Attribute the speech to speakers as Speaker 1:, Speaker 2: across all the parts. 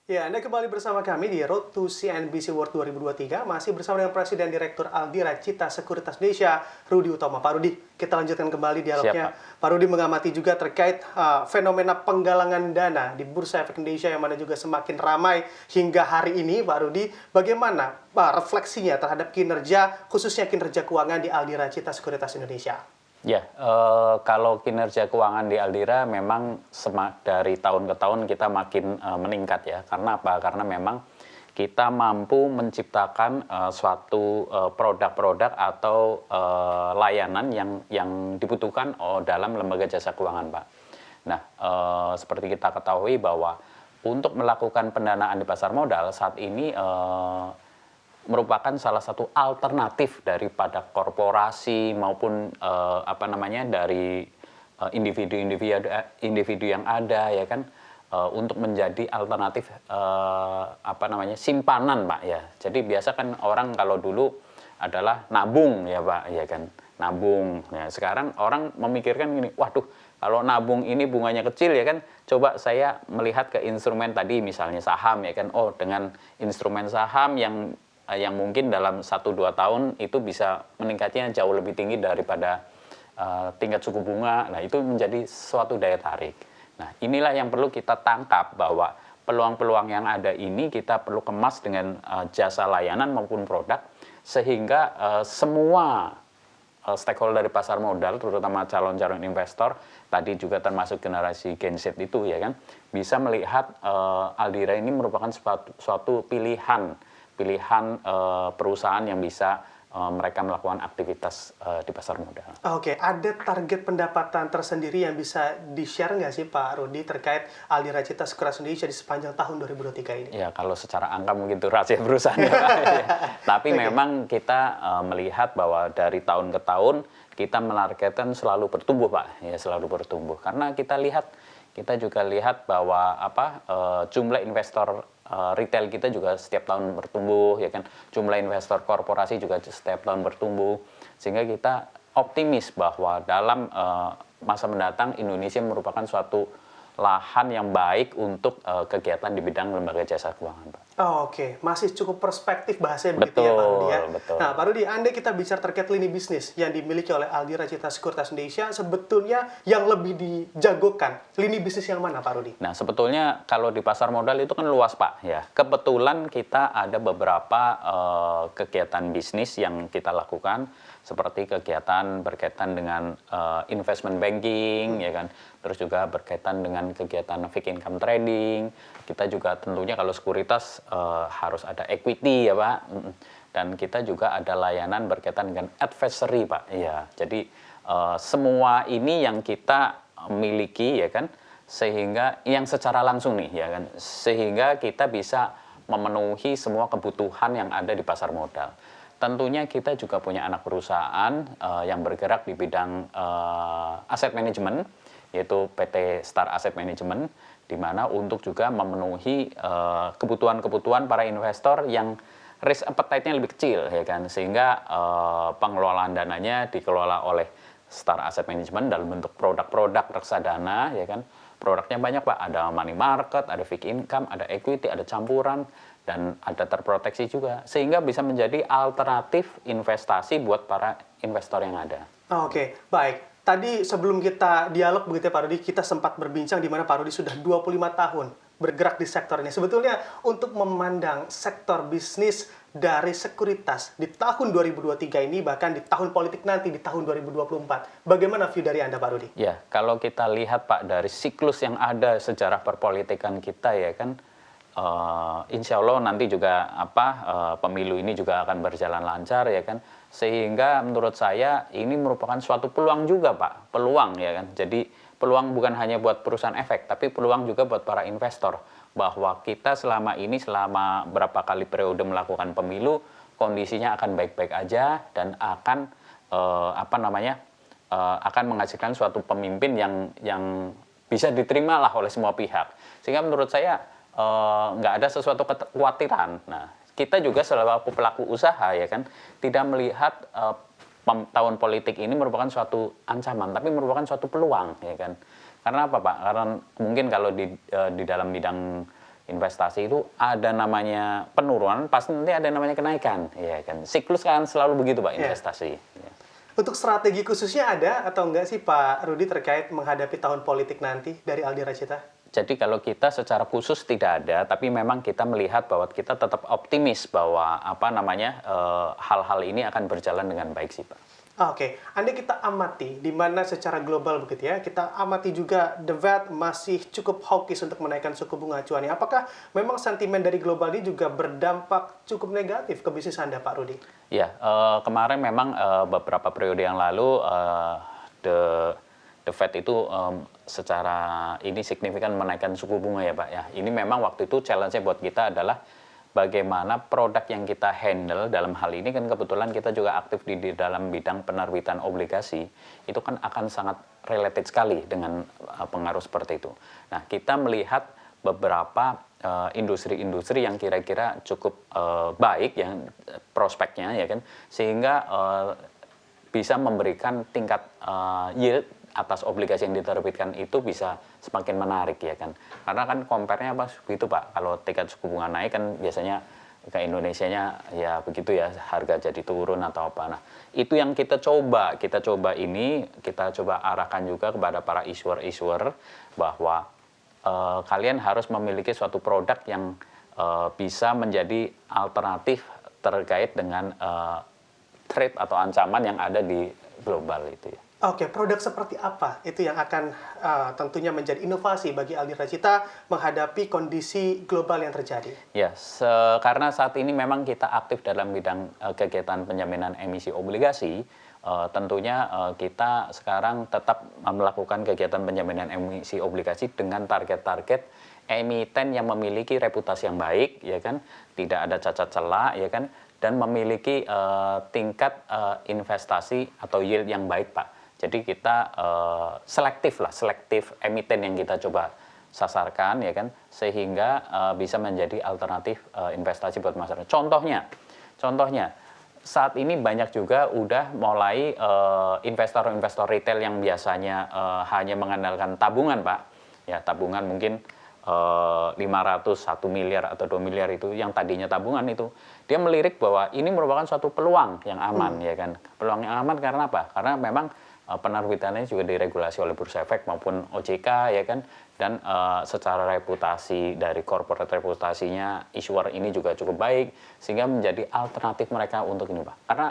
Speaker 1: Ya, Anda kembali bersama kami di Road to CNBC World 2023, masih bersama dengan Presiden Direktur Aldira Cita Sekuritas Indonesia, Rudi Utomo. Pak Rudi, kita lanjutkan kembali
Speaker 2: Siap,
Speaker 1: dialognya.
Speaker 2: Pak.
Speaker 1: Pak Rudi mengamati juga terkait fenomena penggalangan dana di Bursa Efek Indonesia yang mana juga semakin ramai hingga hari ini. Pak Rudi, bagaimana refleksinya terhadap kinerja, khususnya kinerja keuangan di Aldira Cita Sekuritas Indonesia?
Speaker 2: Ya, kalau kinerja keuangan di Aldira memang dari tahun ke tahun kita makin meningkat ya. Karena apa? Karena memang kita mampu menciptakan suatu produk-produk atau layanan yang dibutuhkan dalam lembaga jasa keuangan, Pak. Nah, seperti kita ketahui bahwa untuk melakukan pendanaan di pasar modal saat ini merupakan salah satu alternatif daripada korporasi maupun dari individu yang ada ya kan, untuk menjadi alternatif simpanan, Pak, ya. Jadi biasa kan orang kalau dulu adalah nabung ya, Pak, ya kan, nabung. Nah, sekarang orang memikirkan gini, waduh, kalau nabung ini bunganya kecil ya kan, coba saya melihat ke instrumen tadi misalnya saham ya kan. Oh, dengan instrumen saham yang mungkin dalam 1-2 tahun itu bisa meningkatnya jauh lebih tinggi daripada tingkat suku bunga. Nah, itu menjadi suatu daya tarik. Nah, inilah yang perlu kita tangkap, bahwa peluang-peluang yang ada ini kita perlu kemas dengan jasa layanan maupun produk, sehingga semua stakeholder dari pasar modal, terutama calon-calon investor, tadi juga termasuk generasi Gen Z itu ya kan, bisa melihat Aldira ini merupakan suatu pilihan perusahaan yang bisa mereka melakukan aktivitas di pasar modal.
Speaker 1: Oke, ada target pendapatan tersendiri yang bisa di-share nggak sih Pak Rudi terkait Aldira Cita Sekuritas Indonesia di sepanjang tahun 2023 ini?
Speaker 2: Ya, kalau secara angka mungkin itu rahasia perusahaan ya, Pak. Tapi memang kita melihat bahwa dari tahun ke tahun kita menargetkan selalu bertumbuh, Pak. Ya, selalu bertumbuh. Karena kita juga lihat bahwa jumlah investor retail kita juga setiap tahun bertumbuh ya kan, jumlah investor korporasi juga setiap tahun bertumbuh, sehingga kita optimis bahwa dalam masa mendatang Indonesia merupakan suatu lahan yang baik untuk kegiatan di bidang lembaga jasa keuangan, Pak.
Speaker 1: Oh, oke, masih cukup perspektif bahasanya begitu ya Pak Rudi ya.
Speaker 2: Betul.
Speaker 1: Nah, Pak Rudi, andai kita bicara terkait lini bisnis yang dimiliki oleh Aldira Cita Sekuritas Indonesia, sebetulnya yang lebih dijagokan, lini bisnis yang mana Pak Rudi?
Speaker 2: Nah, sebetulnya kalau di pasar modal itu kan luas, Pak, ya. Kebetulan kita ada beberapa kegiatan bisnis yang kita lakukan, seperti kegiatan berkaitan dengan investment banking, ya kan. Terus juga berkaitan dengan kegiatan fixed income trading. Kita juga tentunya kalau sekuritas harus ada equity ya, Pak. Dan kita juga ada layanan berkaitan dengan advisory, Pak. Ya, jadi semua ini yang kita miliki ya kan, sehingga yang secara langsung nih ya kan, sehingga kita bisa memenuhi semua kebutuhan yang ada di pasar modal. Tentunya kita juga punya anak perusahaan yang bergerak di bidang aset manajemen, yaitu PT Star Asset Management, di mana untuk juga memenuhi kebutuhan-kebutuhan para investor yang risk appetite-nya lebih kecil ya kan, sehingga pengelolaan dananya dikelola oleh Star Asset Management dalam bentuk produk-produk reksadana ya kan. Produknya banyak, Pak, ada money market, ada fixed income, ada equity, ada campuran, dan ada terproteksi juga, sehingga bisa menjadi alternatif investasi buat para investor yang ada.
Speaker 1: Oke, baik. Tadi sebelum kita dialog begitu ya Pak Rudi, kita sempat berbincang di mana Pak Rudi sudah 25 tahun bergerak di sektor ini. Sebetulnya untuk memandang sektor bisnis dari sekuritas di tahun 2023 ini, bahkan di tahun politik nanti di tahun 2024, bagaimana view dari Anda Pak Rudi?
Speaker 2: Ya, kalau kita lihat, Pak, dari siklus yang ada sejarah perpolitikan kita ya kan, insya Allah nanti juga pemilu ini juga akan berjalan lancar ya kan, sehingga menurut saya ini merupakan suatu peluang juga, Pak, peluang ya kan. Jadi peluang bukan hanya buat perusahaan efek, tapi peluang juga buat para investor, bahwa kita selama berapa kali periode melakukan pemilu, kondisinya akan baik-baik aja dan akan akan menghasilkan suatu pemimpin yang bisa diterima lah oleh semua pihak, sehingga menurut saya nggak ada sesuatu kekhawatiran. Nah, kita juga selaku pelaku usaha ya kan, tidak melihat tahun politik ini merupakan suatu ancaman, tapi merupakan suatu peluang ya kan. Karena apa, Pak? Karena mungkin kalau di dalam bidang investasi itu ada namanya penurunan, pasti nanti ada namanya kenaikan, ya kan. Siklus kan selalu begitu Pak investasi. Ya.
Speaker 1: Untuk strategi khususnya ada atau enggak sih Pak Rudi terkait menghadapi tahun politik nanti dari Aldi Rajita?
Speaker 2: Jadi kalau kita secara khusus tidak ada, tapi memang kita melihat bahwa kita tetap optimis bahwa hal-hal ini akan berjalan dengan baik sih Pak.
Speaker 1: Oke, Anda kita amati di mana secara global begitu ya, kita amati juga The Fed masih cukup hawkish untuk menaikkan suku bunga acuannya. Apakah memang sentimen dari global ini juga berdampak cukup negatif ke bisnis Anda, Pak Rudi?
Speaker 2: Ya, kemarin memang beberapa periode yang lalu The Fed itu secara ini signifikan menaikkan suku bunga ya Pak ya. Ini memang waktu itu challenge-nya buat kita adalah bagaimana produk yang kita handle dalam hal ini kan kebetulan kita juga aktif di dalam bidang penerbitan obligasi, itu kan akan sangat related sekali dengan pengaruh seperti itu. Nah, kita melihat beberapa industri-industri yang kira-kira cukup baik yang prospeknya ya kan, sehingga bisa memberikan tingkat yield atas obligasi yang diterbitkan itu bisa semakin menarik ya kan. Karena kan compare-nya apa begitu Pak. Kalau tingkat suku bunga naik kan biasanya ke Indonesianya ya begitu ya, harga jadi turun atau apa. Nah, itu yang kita coba arahkan juga kepada para issuer bahwa kalian harus memiliki suatu produk yang bisa menjadi alternatif terkait dengan threat atau ancaman yang ada di global itu ya.
Speaker 1: Oke, produk seperti apa itu yang akan tentunya menjadi inovasi bagi Aldi Rajita menghadapi kondisi global yang terjadi?
Speaker 2: Ya, karena saat ini memang kita aktif dalam bidang kegiatan penjaminan emisi obligasi, tentunya kita sekarang tetap melakukan kegiatan penjaminan emisi obligasi dengan target-target emiten yang memiliki reputasi yang baik, ya kan, tidak ada cacat celah, ya kan, dan memiliki tingkat investasi atau yield yang baik, Pak. Jadi kita selektif emiten yang kita coba sasarkan ya kan, sehingga bisa menjadi alternatif investasi buat masyarakat. Contohnya saat ini banyak juga udah mulai investor-investor retail yang biasanya hanya mengandalkan tabungan Pak, ya tabungan mungkin 500, 1 miliar atau 2 miliar itu yang tadinya tabungan itu, dia melirik bahwa ini merupakan suatu peluang yang aman ya kan. Peluang yang aman karena apa? Karena memang penerbitannya juga diregulasi oleh Bursa Efek maupun OJK ya kan, dan secara reputasi dari corporate reputasinya issuer ini juga cukup baik sehingga menjadi alternatif mereka untuk ini Pak. Karena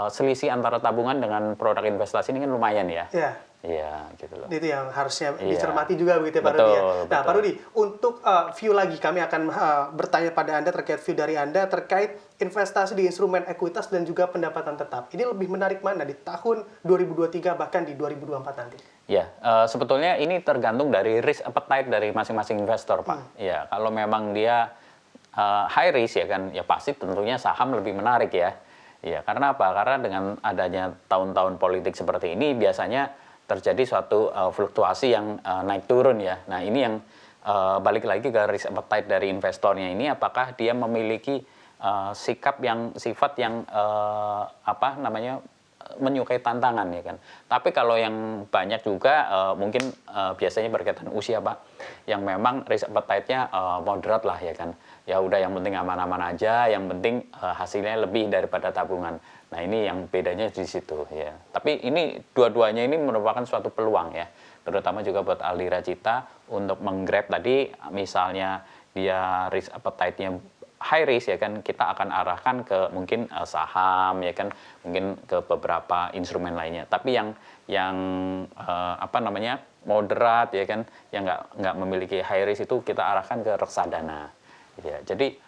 Speaker 2: selisih antara tabungan dengan produk investasi ini kan lumayan ya.
Speaker 1: Iya.
Speaker 2: Iya, gitu loh.
Speaker 1: Itu yang harusnya dicermati juga begitu Pak Rudi ya. Nah, Pak Rudi, untuk view lagi kami akan bertanya pada Anda terkait view dari Anda terkait investasi di instrumen ekuitas dan juga pendapatan tetap. Ini lebih menarik mana di tahun 2023 bahkan di 2024 nanti?
Speaker 2: Ya, sebetulnya ini tergantung dari risk appetite dari masing-masing investor, Pak. Ya, kalau memang dia high risk ya kan, ya pasti tentunya saham lebih menarik ya. Ya, karena apa? Karena dengan adanya tahun-tahun politik seperti ini biasanya terjadi suatu fluktuasi yang naik turun ya. Nah, ini yang balik lagi ke risk appetite dari investornya ini, apakah dia memiliki sifat yang menyukai tantangan ya kan. Tapi kalau yang banyak juga mungkin biasanya berkaitan usia Pak, yang memang risk appetite-nya moderat lah ya kan. Ya udah yang penting aman-aman aja, yang penting hasilnya lebih daripada tabungan. Nah, ini yang bedanya di situ ya. Tapi ini dua-duanya ini merupakan suatu peluang ya. Terutama juga buat Aldi Rajita untuk menggrab tadi misalnya dia risk appetite-nya high risk ya kan, kita akan arahkan ke mungkin saham ya kan, mungkin ke beberapa instrumen lainnya. Tapi yang moderat ya kan, yang nggak memiliki high risk itu kita arahkan ke reksadana. Ya, jadi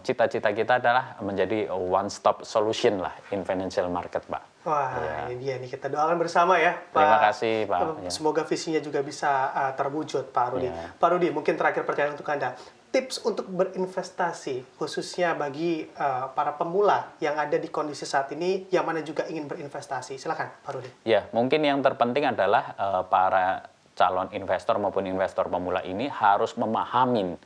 Speaker 2: cita-cita kita adalah menjadi one stop solution lah in financial market, Pak.
Speaker 1: Wah,
Speaker 2: Ya.
Speaker 1: ini dia nih, kita doakan bersama ya, Pak.
Speaker 2: Terima kasih, Pak. Ya.
Speaker 1: Semoga visinya juga bisa terwujud, Pak Rudi.
Speaker 2: Ya.
Speaker 1: Pak Rudi, mungkin terakhir pertanyaan untuk Anda. Tips untuk berinvestasi, khususnya bagi para pemula yang ada di kondisi saat ini, yang mana juga ingin berinvestasi. Silakan, Pak Rudi.
Speaker 2: Ya, mungkin yang terpenting adalah para calon investor maupun investor pemula ini harus memahamin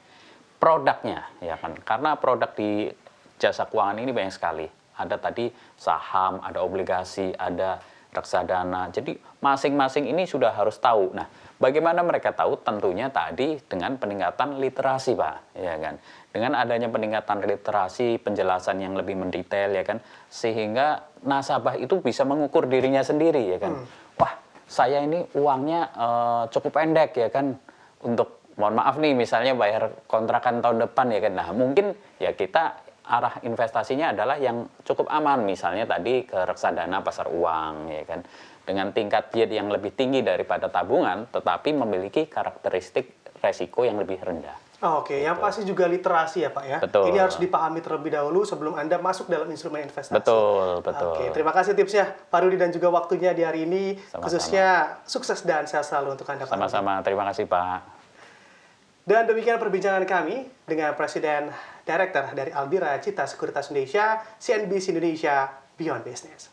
Speaker 2: produknya, ya kan? Karena produk di jasa keuangan ini banyak sekali. Ada tadi saham, ada obligasi, ada reksadana. Jadi masing-masing ini sudah harus tahu. Nah, bagaimana mereka tahu? Tentunya tadi dengan peningkatan literasi, Pak, ya kan. Dengan adanya peningkatan literasi, penjelasan yang lebih mendetail, ya kan, sehingga nasabah itu bisa mengukur dirinya sendiri, ya kan. Wah, saya ini uangnya cukup pendek, ya kan, untuk mohon maaf nih, misalnya bayar kontrakan tahun depan, ya kan. Nah, mungkin ya kita arah investasinya adalah yang cukup aman, misalnya tadi ke reksadana pasar uang, ya kan, dengan tingkat yield yang lebih tinggi daripada tabungan, tetapi memiliki karakteristik resiko yang lebih rendah.
Speaker 1: Oke, yang pasti juga literasi ya Pak ya.
Speaker 2: Betul.
Speaker 1: Ini harus dipahami terlebih dahulu sebelum Anda masuk dalam instrumen investasi.
Speaker 2: Betul, betul.
Speaker 1: Oke, terima kasih tipsnya Pak Rudi dan juga waktunya di hari ini.
Speaker 2: Sama-sama.
Speaker 1: Khususnya sukses dan sehat selalu untuk Anda Pak Rudi.
Speaker 2: Sama-sama, terima kasih Pak.
Speaker 1: Dan demikian perbincangan kami dengan Presiden Director dari Albira Cita Sekuritas Indonesia, CNBC Indonesia, Beyond Business.